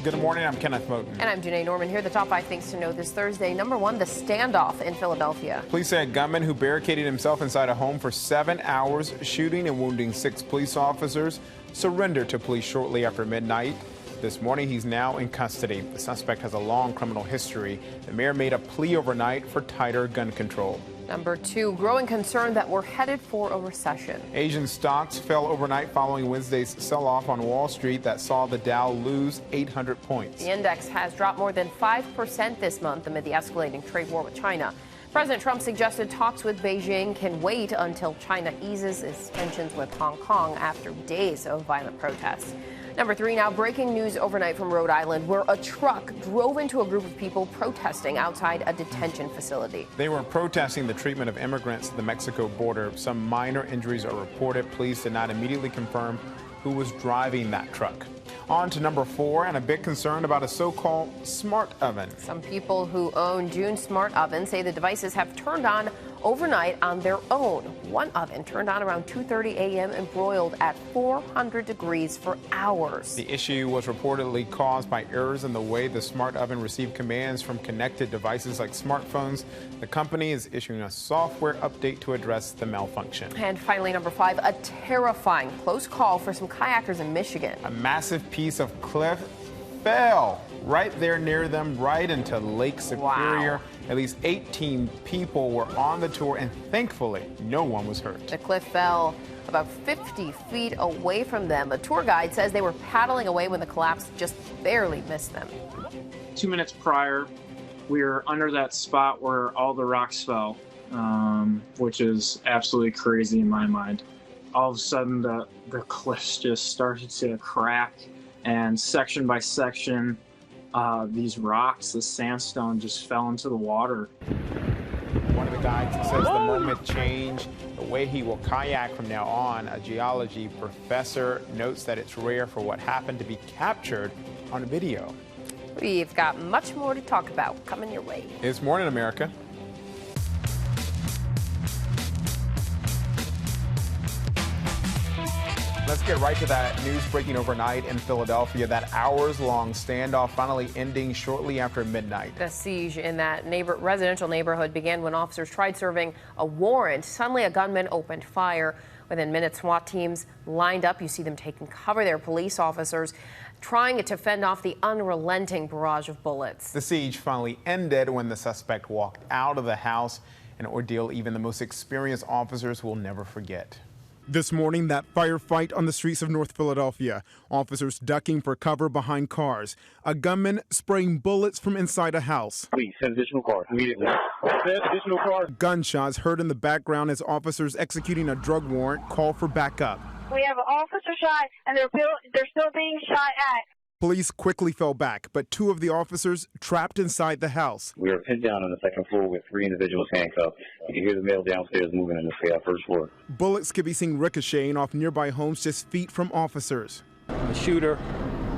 Good morning, I'm Kenneth Moten. And I'm Janae Norman. Here are the top 5 things to know this Thursday. Number 1, the standoff in Philadelphia. Police say a gunman who barricaded himself inside a home for 7 hours, shooting and wounding 6 police officers, surrendered to police shortly after midnight. This morning, he's now in custody. The suspect has a long criminal history. The mayor made a plea overnight for tighter gun control. Number 2, growing concern that we're headed for a recession. Asian stocks fell overnight following Wednesday's sell-off on Wall Street that saw the Dow lose 800 points. The index has dropped more than 5% this month amid the escalating trade war with China. President Trump suggested talks with Beijing can wait until China eases its tensions with Hong Kong after days of violent protests. Number 3, now breaking news overnight from Rhode Island, where a truck drove into a group of people protesting outside a detention facility. They were protesting the treatment of immigrants at the Mexico border. Some minor injuries are reported. Police did not immediately confirm who was driving that truck. On to number 4, and a bit concerned about a so-called smart oven. Some people who own June smart ovens say the devices have turned on overnight on their own. One oven turned on around 2:30 a.m. and broiled at 400 degrees for hours. The issue was reportedly caused by errors in the way the smart oven received commands from connected devices like smartphones. The company is issuing a software update to address the malfunction. And finally, number 5, a terrifying close call for some kayakers in Michigan. A massive piece of cliff fell right there near them, right into Lake Superior. Wow. At least 18 people were on the tour, and thankfully, no one was hurt. The cliff fell about 50 feet away from them. A tour guide says they were paddling away when the collapse just barely missed them. 2 minutes prior, we were under that spot where all the rocks fell, which is absolutely crazy in my mind. All of a sudden, the cliffs just started to crack, and section by section, these rocks, the sandstone, just fell into the water. One of the guides says the moment changed the way he will kayak from now on. A geology professor notes that it's rare for what happened to be captured on video. We've got much more to talk about coming your way. It's Morning America. Let's get right to that news breaking overnight in Philadelphia. That hours-long standoff finally ending shortly after midnight. The siege in that residential neighborhood began when officers tried serving a warrant. Suddenly, a gunman opened fire. Within minutes, SWAT teams lined up. You see them taking cover. They're police officers trying to fend off the unrelenting barrage of bullets. The siege finally ended when the suspect walked out of the house, an ordeal even the most experienced officers will never forget. This morning, that firefight on the streets of North Philadelphia. Officers ducking for cover behind cars. A gunman spraying bullets from inside a house. Please send additional cars immediately. Send additional cars. Gunshots heard in the background as officers executing a drug warrant call for backup. We have an officer shot, and they're still being shot at. Police quickly fell back, but 2 of the officers trapped inside the house. We are pinned down on the second floor with 3 individuals handcuffed. You can hear the male downstairs moving in the first floor. Bullets could be seen ricocheting off nearby homes just feet from officers. The shooter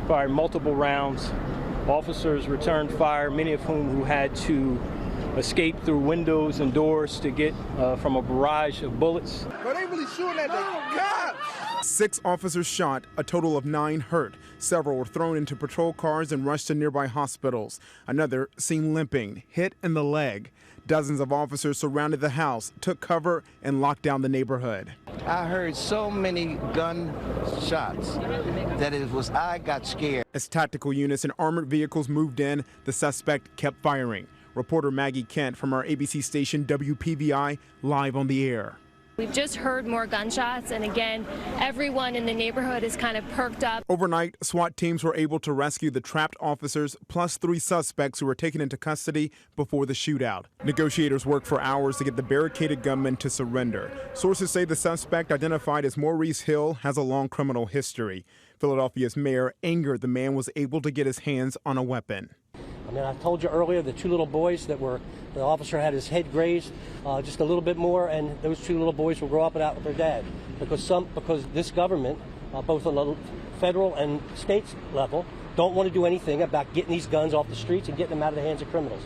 fired multiple rounds. Officers returned fire, many of whom had to escape through windows and doors to get from a barrage of bullets. But they really shooting at the cops. 6 officers shot, a total of 9 hurt. Several were thrown into patrol cars and rushed to nearby hospitals. Another seen limping, hit in the leg. Dozens of officers surrounded the house, took cover, and locked down the neighborhood. I heard so many gunshots that I got scared. As tactical units and armored vehicles moved in, the suspect kept firing. Reporter Maggie Kent from our ABC station WPVI live on the air. We've just heard more gunshots, and again, everyone in the neighborhood is kind of perked up. Overnight, SWAT teams were able to rescue the trapped officers plus 3 suspects who were taken into custody before the shootout. Negotiators worked for hours to get the barricaded gunman to surrender. Sources say the suspect, identified as Maurice Hill, has a long criminal history. Philadelphia's mayor angered the man was able to get his hands on a weapon. I mean, I told you earlier, the 2 little boys the officer had his head grazed just a little bit more, and those 2 little boys will grow up and out with their dad. Because this government, both on the federal and state level, don't want to do anything about getting these guns off the streets and getting them out of the hands of criminals.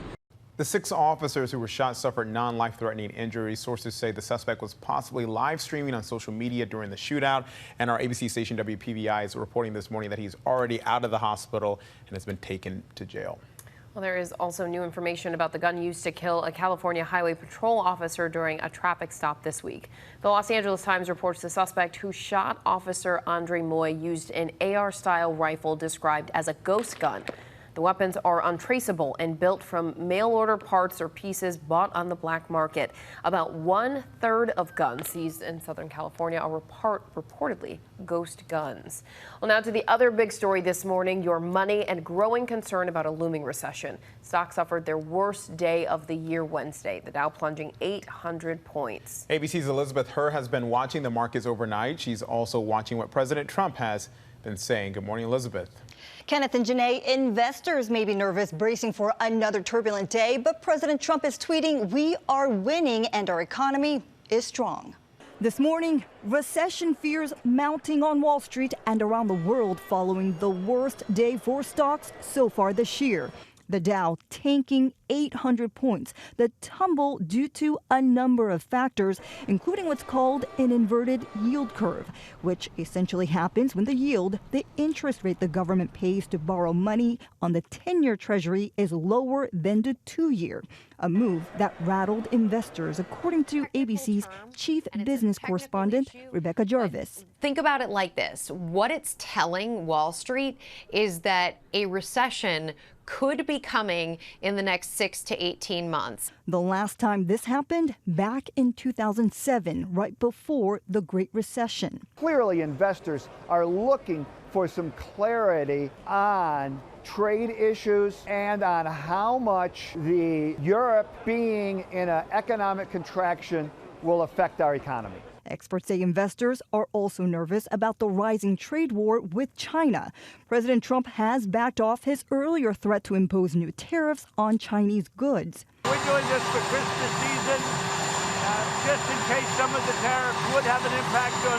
The 6 officers who were shot suffered non-life-threatening injuries. Sources say the suspect was possibly live streaming on social media during the shootout. And our ABC station WPVI is reporting this morning that he's already out of the hospital and has been taken to jail. Well, there is also new information about the gun used to kill a California Highway Patrol officer during a traffic stop this week. The Los Angeles Times reports the suspect who shot Officer Andre Moy used an AR-style rifle described as a ghost gun. The weapons are untraceable and built from mail-order parts or pieces bought on the black market. About 1/3 of guns seized in Southern California are reportedly ghost guns. Well, now to the other big story this morning, your money and growing concern about a looming recession. Stocks suffered their worst day of the year Wednesday, the Dow plunging 800 points. ABC's Elizabeth Herr has been watching the markets overnight. She's also watching what President Trump has been saying. Good morning, Elizabeth. Kenneth and Janae, investors may be nervous, bracing for another turbulent day, but President Trump is tweeting, "We are winning and our economy is strong." This morning, recession fears mounting on Wall Street and around the world following the worst day for stocks so far this year. The Dow tanking 800 points. The tumble due to a number of factors, including what's called an inverted yield curve, which essentially happens when the yield, the interest rate the government pays to borrow money on the 10-year Treasury, is lower than the 2-year, a move that rattled investors, according to ABC's chief business correspondent, Rebecca Jarvis. Think about it like this. What it's telling Wall Street is that a recession could be coming in the next 6 to 18 months. The last time this happened, back in 2007, right before the Great Recession. Clearly, investors are looking for some clarity on trade issues and on how much the Europe being in an economic contraction will affect our economy. Experts say investors are also nervous about the rising trade war with China. President Trump has backed off his earlier threat to impose new tariffs on Chinese goods. We're doing this for Christmas season, just in case some of the tariffs would have an impact on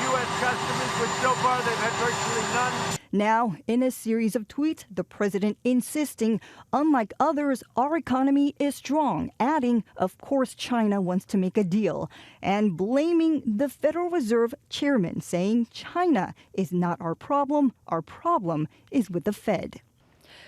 U.S. customers, which so far they've had virtually none. Now, in a series of tweets, the president insisting, unlike others, our economy is strong, adding, of course, China wants to make a deal, and blaming the Federal Reserve chairman, saying China is not our problem is with the Fed.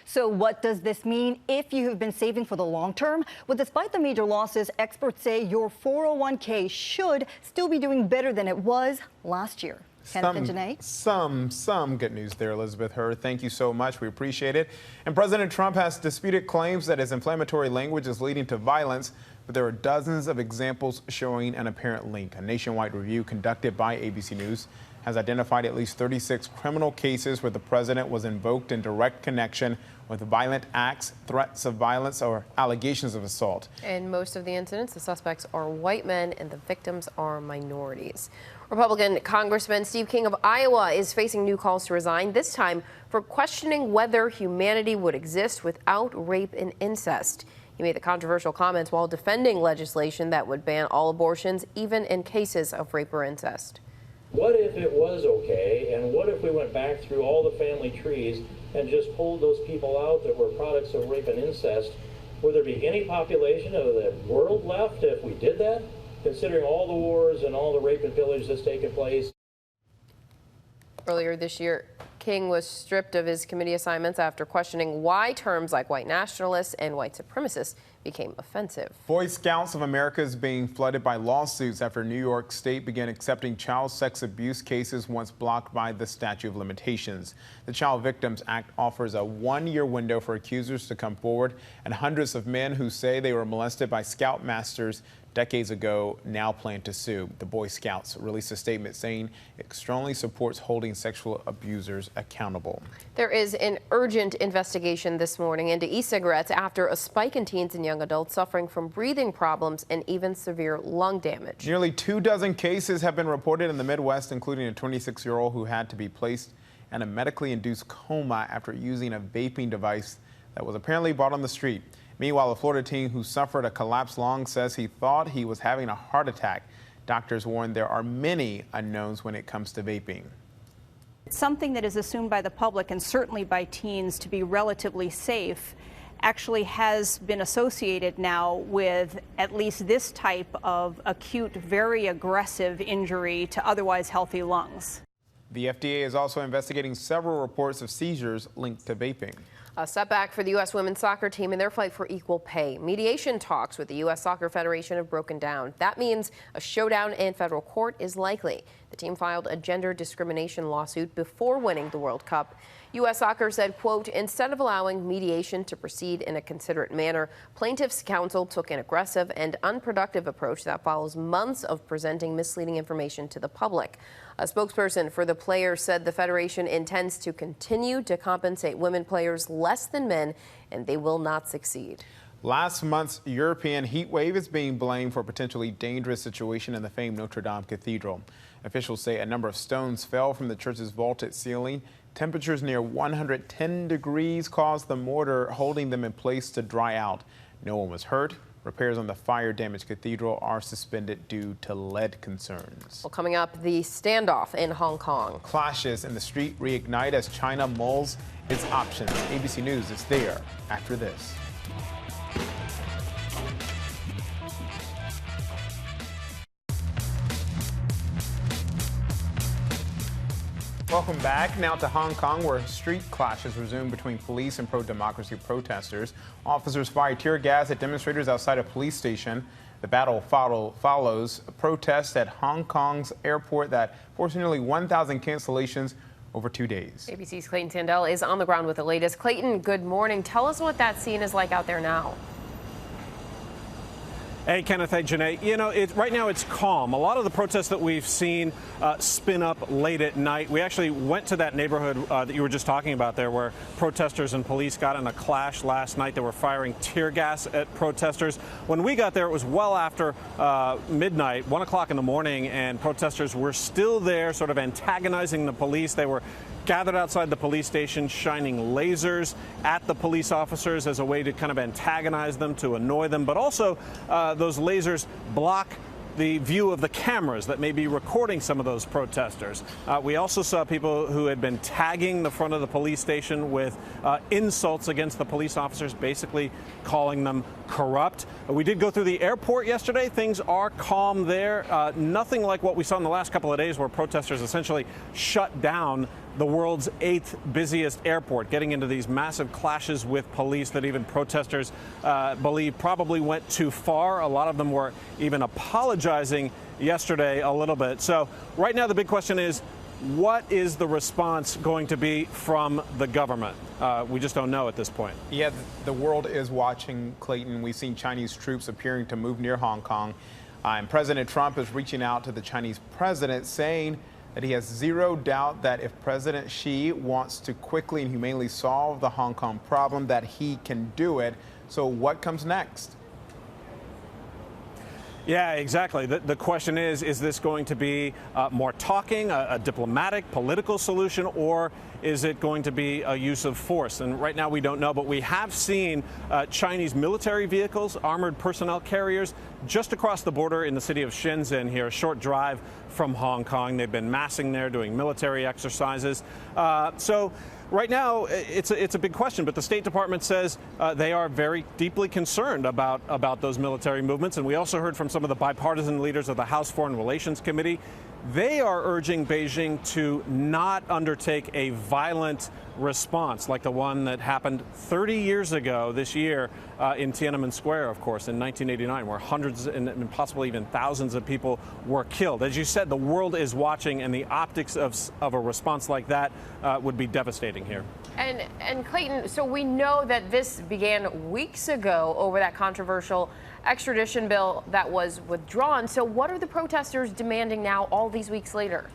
So what does this mean if you have been saving for the long term? Well, despite the major losses, experts say your 401k should still be doing better than it was last year. Some good news there, Elizabeth Herr. Thank you so much. We appreciate it. And President Trump has disputed claims that his inflammatory language is leading to violence, but there are dozens of examples showing an apparent link. A nationwide review conducted by ABC News has identified at least 36 criminal cases where the president was invoked in direct connection with violent acts, threats of violence, or allegations of assault. In most of the incidents, the suspects are white men and the victims are minorities. Republican Congressman Steve King of Iowa is facing new calls to resign, this time for questioning whether humanity would exist without rape and incest. He made the controversial comments while defending legislation that would ban all abortions, even in cases of rape or incest. What if it was okay, and what if we went back through all the family trees and just pulled those people out that were products of rape and incest? Would there be any population of the world left if we did that, considering all the wars and all the rape and pillage that's taken place? Earlier this year, King was stripped of his committee assignments after questioning why terms like white nationalists and white supremacists became offensive. Boy Scouts of America is being flooded by lawsuits after New York State began accepting child sex abuse cases once blocked by the statute of limitations. The Child Victims Act offers a 1-year window for accusers to come forward, and hundreds of men who say they were molested by Scoutmasters decades ago now plan to sue. The Boy Scouts released a statement saying it strongly supports holding sexual abusers accountable. There is an urgent investigation this morning into e-cigarettes after a spike in teens and young adults suffering from breathing problems and even severe lung damage. Nearly 24 cases have been reported in the Midwest, including a 26-year-old who had to be placed in a medically induced coma after using a vaping device that was apparently bought on the street. Meanwhile, a Florida teen who suffered a collapsed lung says he thought he was having a heart attack. Doctors warn there are many unknowns when it comes to vaping. It's something that is assumed by the public and certainly by teens to be relatively safe. actually has been associated now with at least this type of acute, very aggressive injury to otherwise healthy lungs. The FDA is also investigating several reports of seizures linked to vaping. A setback for the U.S. women's soccer team in their fight for equal pay. Mediation talks with the U.S. Soccer Federation have broken down. That means a showdown in federal court is likely. The team filed a gender discrimination lawsuit before winning the World Cup. U.S. Soccer said, quote, instead of allowing mediation to proceed in a considerate manner, plaintiffs' counsel took an aggressive and unproductive approach that follows months of presenting misleading information to the public. A spokesperson for the players said the federation intends to continue to compensate women players less than men, and they will not succeed. Last month's European heat wave is being blamed for a potentially dangerous situation in the famed Notre Cathedral. Officials say a number of stones fell from the church's vaulted ceiling. Temperatures near 110 degrees caused the mortar holding them in place to dry out. No one was hurt. Repairs on the fire-damaged cathedral are suspended due to lead concerns. Well, coming up, the standoff in Hong Kong. Clashes in the street reignite as China mulls its options. ABC News is there after this. Welcome back. Now to Hong Kong, where street clashes resumed between police and pro-democracy protesters. Officers fired tear gas at demonstrators outside a police station. The battle follows protests at Hong Kong's airport that forced nearly 1,000 cancellations over 2 days. ABC's Clayton Sandell is on the ground with the latest. Clayton, good morning. Tell us what that scene is like out there now. Hey, Kenneth. Hey, Janae. You know, right now it's calm. A lot of the protests that we've seen spin up late at night. We actually went to that neighborhood that you were just talking about there, where protesters and police got in a clash last night. They were firing tear gas at protesters. When we got there, it was well after midnight, 1 o'clock in the morning, and protesters were still there, sort of antagonizing the police. They were gathered outside the police station, shining lasers at the police officers as a way to kind of antagonize them, to annoy them. But also, those lasers block the view of the cameras that may be recording some of those protesters. We also saw people who had been tagging the front of the police station with insults against the police officers, basically calling them corrupt. We did go through the airport yesterday. Things are calm there. Nothing like what we saw in the last couple of days, where protesters essentially shut down the world's 8th busiest airport, getting into these massive clashes with police that even protesters believe probably went too far. A lot of them were even apologizing yesterday a little bit. So right now the big question is, what is the response going to be from the government? We just don't know at this point. Yeah, the world is watching, Clayton. We've seen Chinese troops appearing to move near Hong Kong. And President Trump is reaching out to the Chinese president, saying that he has zero doubt that if President Xi wants to quickly and humanely solve the Hong Kong problem, that he can do it. So what comes next? Yeah, exactly. The question is this going to be more talking, a diplomatic, political solution, or is it going to be a use of force? And right now we don't know, but we have seen Chinese military vehicles, armored personnel carriers, just across the border in the city of Shenzhen here, a short drive from Hong Kong. They've been massing there, doing military exercises. So right now, it's a big question, but the State Department says they are very deeply concerned about those military movements. And we also heard from some of the bipartisan leaders of the House Foreign Relations Committee. They are urging Beijing to not undertake a violent response like the one that happened 30 years ago this year in Tiananmen Square, of course, in 1989, where hundreds and possibly even thousands of people were killed. As you said, the world is watching, and the optics of a response like that would be devastating here. And Clayton, so we know that this began weeks ago over that controversial extradition bill that was withdrawn. So what are the protesters demanding now all these weeks later?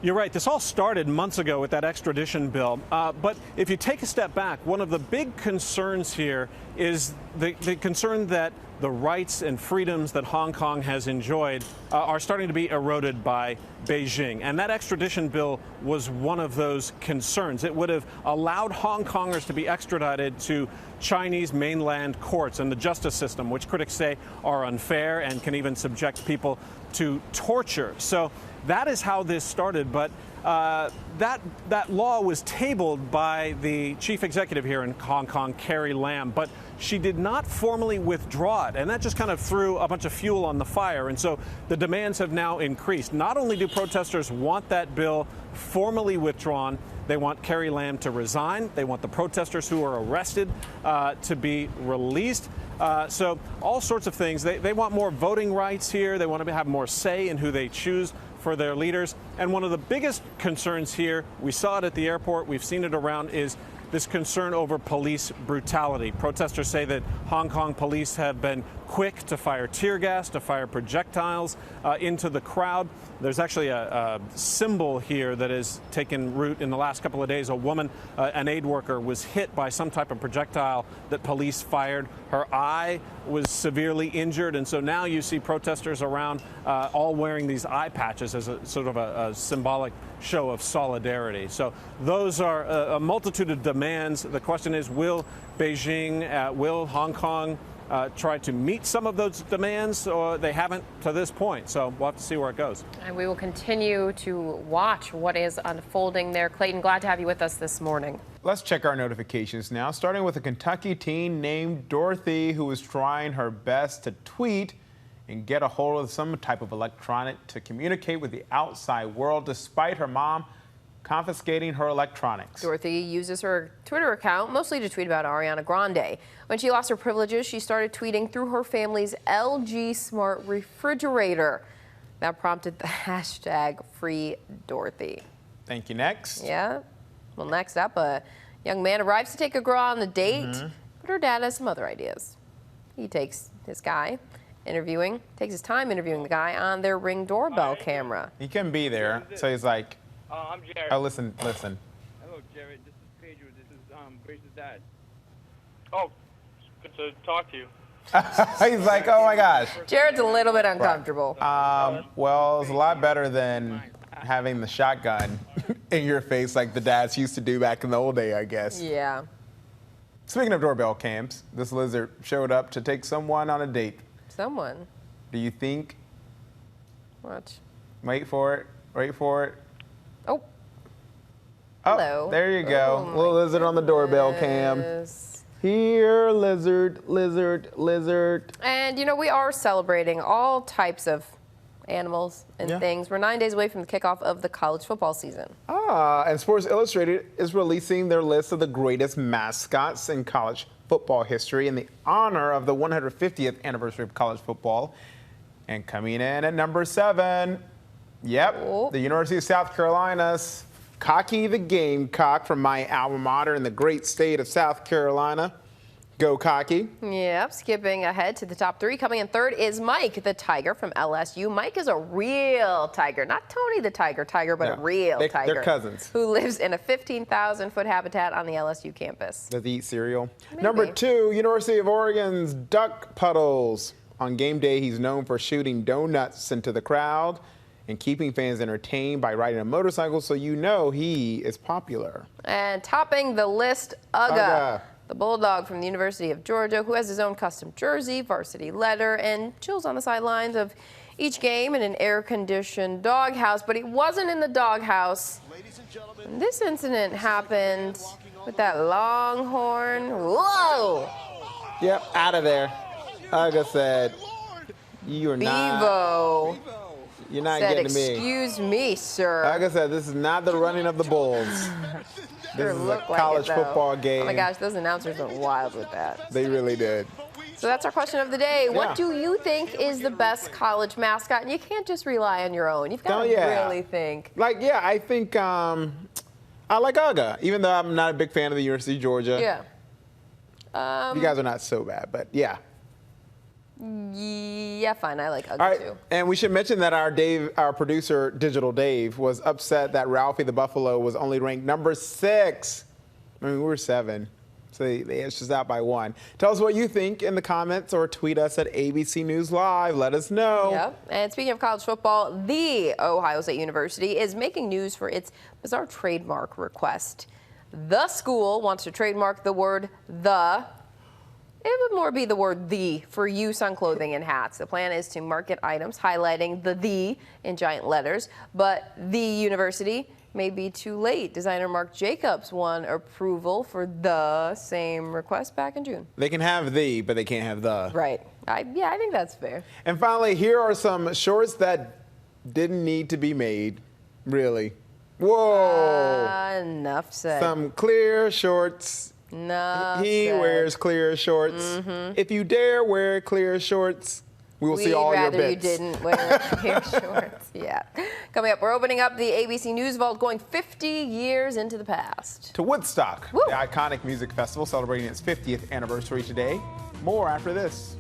You're right. This all started months ago with that extradition bill. But if you take a step back, one of the big concerns here is the concern that the rights and freedoms that Hong Kong has enjoyed are starting to be eroded by Beijing. And that extradition bill was one of those concerns. It would have allowed Hong Kongers to be extradited to Chinese mainland courts and the justice system, which critics say are unfair and can even subject people to torture. So that is how this started. But that law was tabled by the chief executive here in Hong Kong, Carrie Lam, but she did not formally withdraw it, and that just kind of threw a bunch of fuel on the fire. And so the demands have now increased. Not only do protesters want that bill formally withdrawn, they want Carrie Lam to resign. They want the protesters who are arrested to be released. So all sorts of things. They want more voting rights here. They want to have more say in who they choose for their leaders. And one of the biggest concerns here, we saw it at the airport, we've seen it around, is this concern over police brutality. Protesters say that Hong Kong police have been quick to fire tear gas, to fire projectiles into the crowd. There's actually a symbol here that has taken root in the last couple of days. A woman, an aid worker, was hit by some type of projectile that police fired. Her eye was severely injured, and so now you see protesters around all wearing these eye patches as a sort of a symbolic show of solidarity. So those are a multitude of demands. The question is, will Beijing, will Hong Kong try to meet some of those demands, or they haven't to this point? So we'll have to see where it goes. And we will continue to watch what is unfolding there. Clayton, glad to have you with us this morning. Let's check our notifications now, starting with a Kentucky teen named Dorothy who was trying her best to tweet and get a hold of some type of electronic to communicate with the outside world, despite her mom confiscating her electronics. Dorothy uses her Twitter account mostly to tweet about Ariana Grande. When she lost her privileges, she started tweeting through her family's LG smart refrigerator. That prompted the hashtag #FreeDorothy. Thank you. Next. Yeah. Well, next up, a young man arrives to take a girl on a date, but her dad has some other ideas. He takes his time interviewing the guy on their Ring doorbell camera. He couldn't be there, so he's like, I'm Jared. oh, listen. Hello, Jared. This is Pedro. This is Grace's dad. Oh, good to talk to you. He's like, oh my gosh. Jared's a little bit uncomfortable. Well, it's a lot better than having the shotgun in your face like the dads used to do back in the old day, I guess. Yeah. Speaking of doorbell cams, this lizard showed up to take someone on a date. Someone? Do you think? Watch. Wait for it. Wait for it. Oh. Oh, there you go. Little lizard on the doorbell cam. Here, lizard, lizard, lizard. And, you know, we are celebrating all types of animals and things. We're 9 days away from the kickoff of the college football season. And Sports Illustrated is releasing their list of the greatest mascots in college football history in the honor of the 150th anniversary of college football. And coming in at number 7, the University of South Carolina's Cocky the Gamecock from my alma mater in the great state of South Carolina. Go Cocky. Yep, skipping ahead to the top 3. Coming in third is Mike the Tiger from LSU. Mike is a real tiger, not Tony the Tiger, but a real tiger. They're cousins. Who lives in a 15,000-foot habitat on the LSU campus. Does he eat cereal? Maybe. Number 2, University of Oregon's Duck Puddles. On game day, he's known for shooting donuts into the crowd and keeping fans entertained by riding a motorcycle, so you know he is popular. And topping the list, Uga, the bulldog from the University of Georgia, who has his own custom jersey, varsity letter, and chills on the sidelines of each game in an air-conditioned doghouse. But he wasn't in the doghouse. And this incident happened with that longhorn. Whoa! Yep, out of there. Uga said, you are not. Bevo. You're not said, getting me. Excuse me, sir. Like I said, this is not the running of the bulls. This is a college football game. Oh my gosh, those announcers went wild with that. They really did. So that's our question of the day. What do you think is the best college mascot? And you can't just rely on your own. You've got to really think. I think I like Uga, even though I'm not a big fan of the University of Georgia. Yeah. You guys are not so bad, but yeah. Yeah, fine. I like Uga too. And we should mention that our producer, Digital Dave, was upset that Ralphie the Buffalo was only ranked number 6. I mean, we were 7. So they edged us out by 1. Tell us what you think in the comments or tweet us at ABC News Live. Let us know. Yep. And speaking of college football, the Ohio State University is making news for its bizarre trademark request. The school wants to trademark the word "the" It would more be the word "the" for use on clothing and hats. The plan is to market items highlighting the in giant letters, but the university may be too late. Designer Marc Jacobs won approval for the same request back in June. They can have the, but they can't have the. Right. Yeah, I think that's fair. And finally, here are some shorts that didn't need to be made, really. Whoa. Enough said. Some clear shorts. No. He wears clear shorts. If you dare wear clear shorts, we will see all your bits. We'd rather you didn't wear clear shorts. Yeah. Coming up, we're opening up the ABC News Vault, going 50 years into the past. To Woodstock, the iconic music festival celebrating its 50th anniversary today. More after this.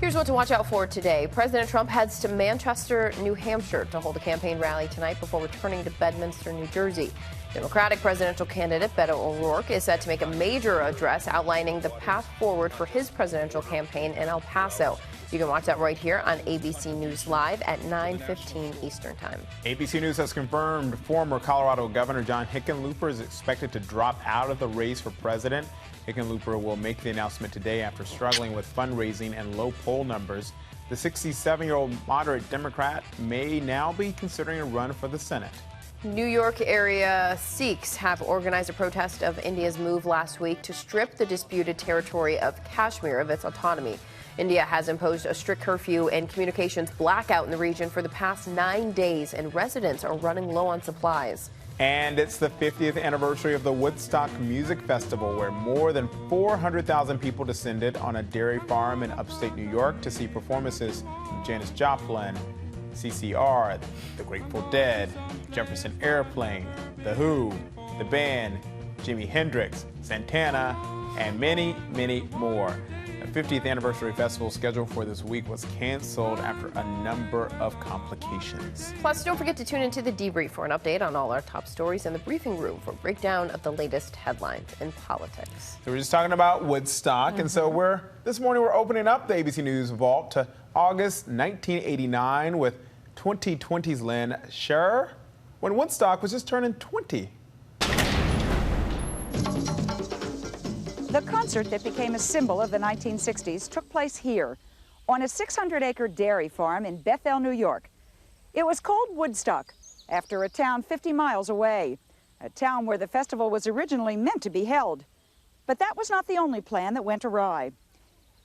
Here's what to watch out for today. President Trump heads to Manchester, New Hampshire to hold a campaign rally tonight before returning to Bedminster, New Jersey. Democratic presidential candidate Beto O'Rourke is set to make a major address outlining the path forward for his presidential campaign in El Paso. You can watch that right here on ABC News Live at 9:15 Eastern Time. ABC News has confirmed former Colorado Governor John Hickenlooper is expected to drop out of the race for president. Hickenlooper will make the announcement today after struggling with fundraising and low poll numbers. The 67-year-old moderate Democrat may now be considering a run for the Senate. New York area Sikhs have organized a protest of India's move last week to strip the disputed territory of Kashmir of its autonomy. India has imposed a strict curfew and communications blackout in the region for the past 9 days, and residents are running low on supplies. And it's the 50th anniversary of the Woodstock Music Festival, where more than 400,000 people descended on a dairy farm in upstate New York to see performances from Janis Joplin, CCR, The Grateful Dead, Jefferson Airplane, The Who, The Band, Jimi Hendrix, Santana, and many, many more. The 50th anniversary festival scheduled for this week was canceled after a number of complications. Plus, don't forget to tune into the debrief for an update on all our top stories and the briefing room for a breakdown of the latest headlines in politics. So we're just talking about Woodstock, and so this morning we're opening up the ABC News Vault to August 1989 with 2020's Lynn Scherr, when Woodstock was just turning 20. The concert that became a symbol of the 1960s took place here, on a 600-acre dairy farm in Bethel, New York. It was called Woodstock, after a town 50 miles away, a town where the festival was originally meant to be held. But that was not the only plan that went awry.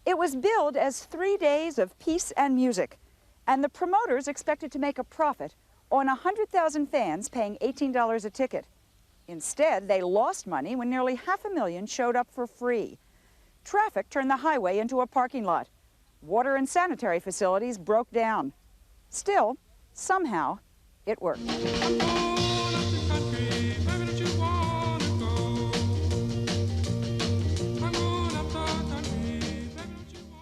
It was billed as 3 days of peace and music, and the promoters expected to make a profit on 100,000 fans paying $18 a ticket. Instead, they lost money when nearly 500,000 showed up for free. Traffic turned the highway into a parking lot. Water and sanitary facilities broke down. Still, somehow, it worked.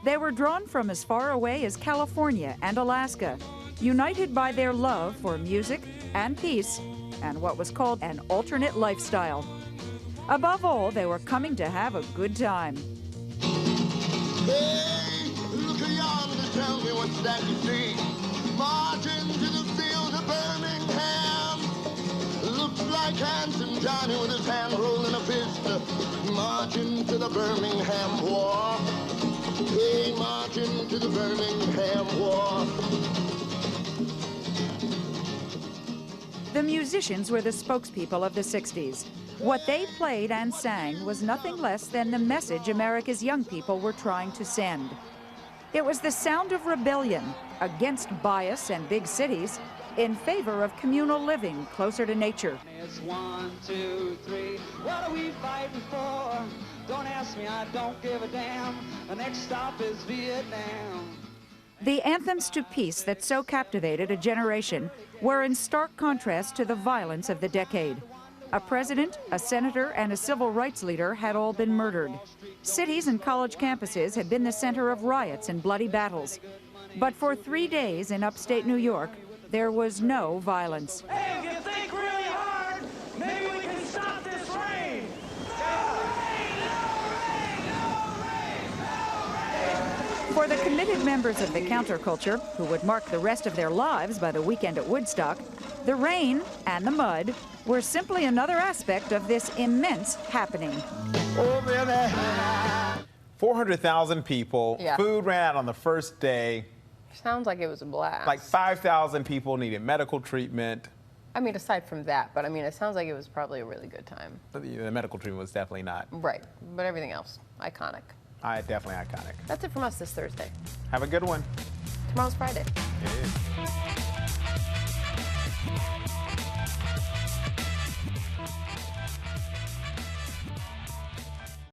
They were drawn from as far away as California and Alaska, united by their love for music and peace and what was called an alternate lifestyle. Above all, they were coming to have a good time. Hey, look yonder, tell me what's that you see? Marching to the field of Birmingham. Looks like handsome Johnny with his hand rolling a fist. Marching to the Birmingham War. Hey, marching to the Birmingham War. The musicians were the spokespeople of the 60s. What they played and sang was nothing less than the message America's young people were trying to send. It was the sound of rebellion against bias and big cities in favor of communal living closer to nature. It's 1, 2, 3. What are we fighting for? Don't ask me, I don't give a damn. The next stop is Vietnam. The anthems to peace that so captivated a generation were in stark contrast to the violence of the decade. A president, a senator, and a civil rights leader had all been murdered. Cities and college campuses had been the center of riots and bloody battles. But for 3 days in upstate New York, there was no violence. Hey, if you think really hard, maybe we can stop this rain. For the committed members of the counterculture, who would mark the rest of their lives by the weekend at Woodstock, The rain and the mud were simply another aspect of this immense happening. 400,000 people. Yeah. Food ran out on the first day. Sounds like it was a blast. Like 5,000 people needed medical treatment. I mean, aside from that, but I mean, it sounds like it was probably a really good time. The medical treatment was definitely not. Right, but everything else, iconic. Definitely iconic. That's it from us this Thursday. Have a good one. Tomorrow's Friday. It is.